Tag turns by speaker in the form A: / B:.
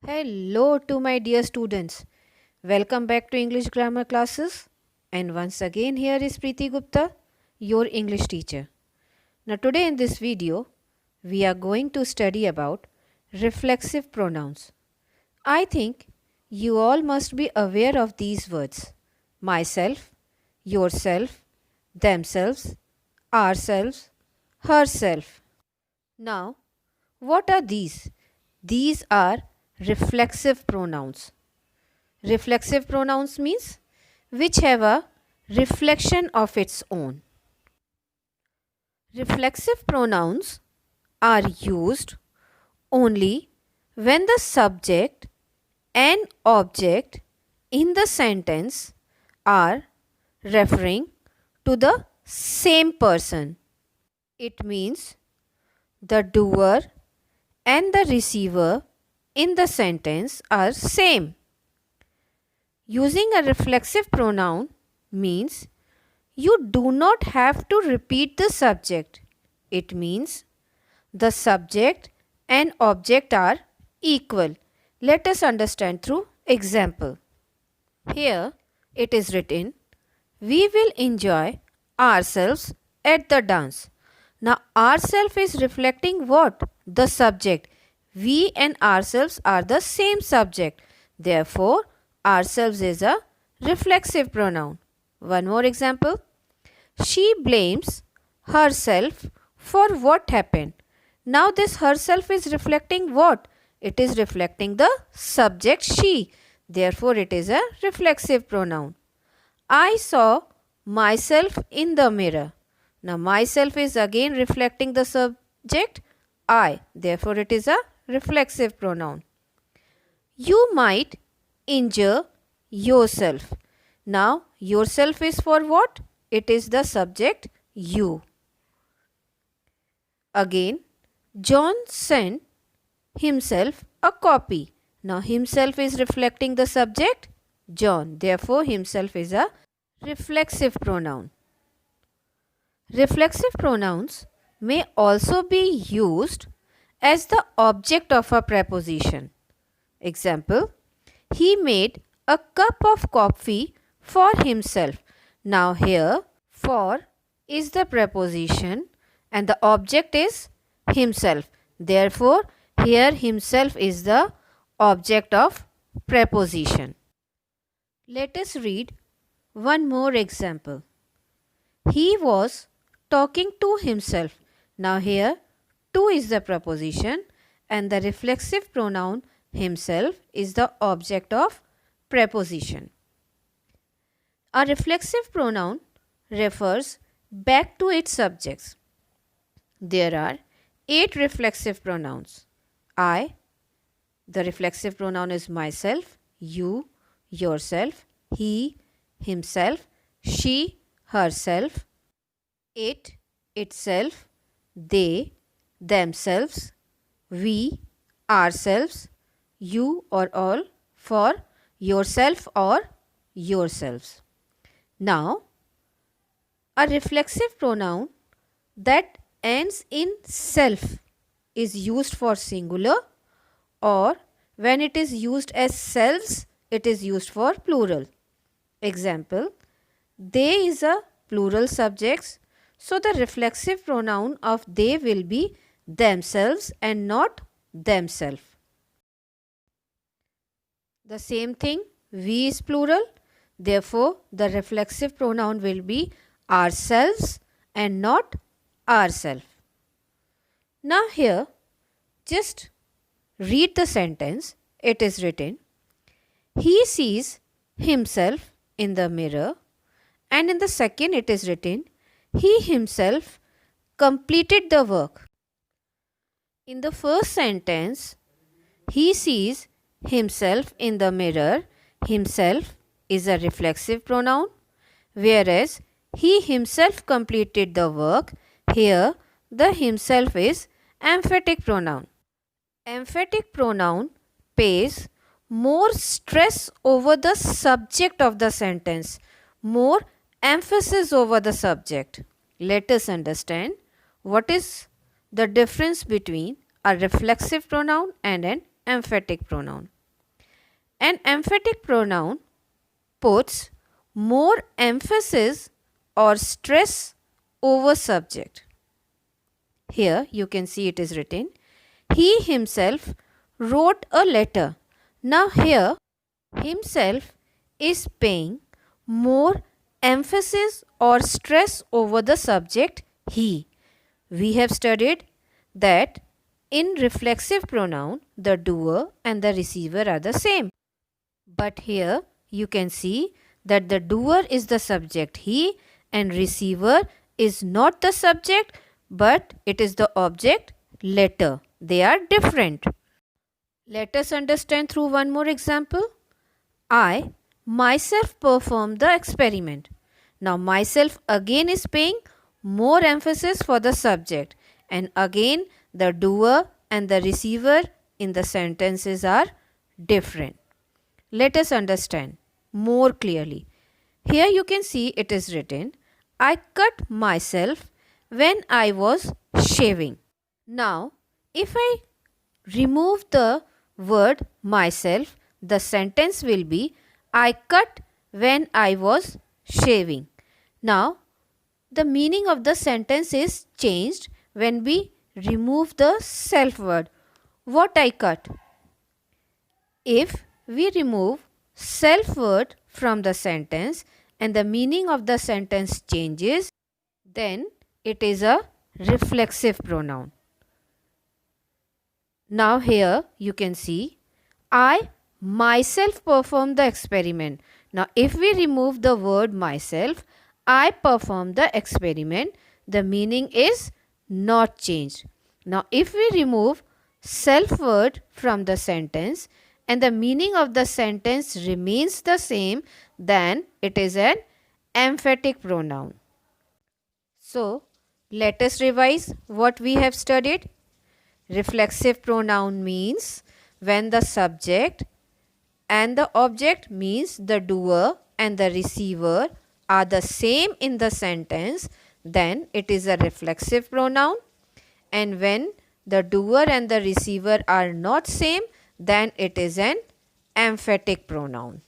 A: Hello to my dear students. Welcome back to English grammar classes. And once again here is Preeti Gupta, your English teacher. Now today in this video, we are going to study about reflexive pronouns. I think you all must be aware of these words: myself, yourself, themselves, ourselves, herself. Now, what are these? These are reflexive pronouns. Reflexive pronouns means which have a reflection of its own. Reflexive pronouns are used only when the subject and object in the sentence are referring to the same person. It means the doer and the receiver in the sentence are same. Using a reflexive pronoun means you do not have to repeat the subject. It means the subject and object are equal. Let us understand through example. Here it is written, we will enjoy ourselves at the dance. Now ourself is reflecting what? The subject. We and ourselves are the same subject. Therefore, ourselves is a reflexive pronoun. One more example. She blames herself for what happened. Now this herself is reflecting what? It is reflecting the subject she. Therefore, it is a reflexive pronoun. I saw myself in the mirror. Now myself is again reflecting the subject I. Therefore, it is a reflexive pronoun. You might injure yourself. Now yourself is for what? It is the subject you. Again, John sent himself a copy. Now himself is reflecting the subject John. Therefore, himself is a reflexive pronoun. Reflexive pronouns may also be used as the object of a preposition. Example, he made a cup of coffee for himself. Now here, for is the preposition and the object is himself. Therefore, here himself is the object of preposition. Let us read one more example. He was talking to himself. Now here, to is the preposition and the reflexive pronoun himself is the object of preposition. A reflexive pronoun refers back to its subjects. There are 8 reflexive pronouns. I, the reflexive pronoun is myself, you, yourself, he, himself, she, herself, it, itself, they, themselves, we, ourselves, you or all, for, yourself or yourselves. Now, a reflexive pronoun that ends in self is used for singular, or when it is used as selves, it is used for plural. Example, they is a plural subjects, so the reflexive pronoun of they will be themselves and not themselves. The same thing, we is plural, therefore the reflexive pronoun will be ourselves and not ourself. Now here, just read the sentence. It is written, he sees himself in the mirror, and in the second it is written, he himself completed the work. In the first sentence, he sees himself in the mirror. Himself is a reflexive pronoun, whereas he himself completed the work. Here, the himself is emphatic pronoun. Emphatic pronoun pays more stress over the subject of the sentence, more emphasis over the subject. Let us understand what is the difference between a reflexive pronoun and an emphatic pronoun. An emphatic pronoun puts more emphasis or stress over subject. Here you can see it is written, he himself wrote a letter. Now here himself is paying more emphasis or stress over the subject he. We have studied that in reflexive pronoun the doer and the receiver are the same. But here you can see that the doer is the subject he and receiver is not the subject but it is the object letter. They are different. Let us understand through one more example. I myself performed the experiment. Now myself again is paying more emphasis for the subject and again the doer and the receiver in the sentences are different. Let us understand more clearly. Here you can see it is written, I cut myself when I was shaving. Now, if I remove the word myself, the sentence will be, I cut when I was shaving. Now, the meaning of the sentence is changed when we remove the self word. What I cut? If we remove self word from the sentence and the meaning of the sentence changes, then it is a reflexive pronoun. Now here you can see, I myself performed the experiment. Now if we remove the word myself, I performed the experiment, the meaning is not changed. Now if we remove self word from the sentence and the meaning of the sentence remains the same, then it is an emphatic pronoun. So let us revise what we have studied. Reflexive pronoun means when the subject and the object means the doer and the receiver are the same in the sentence, then it is a reflexive pronoun. And when the doer and the receiver are not same, then it is an emphatic pronoun.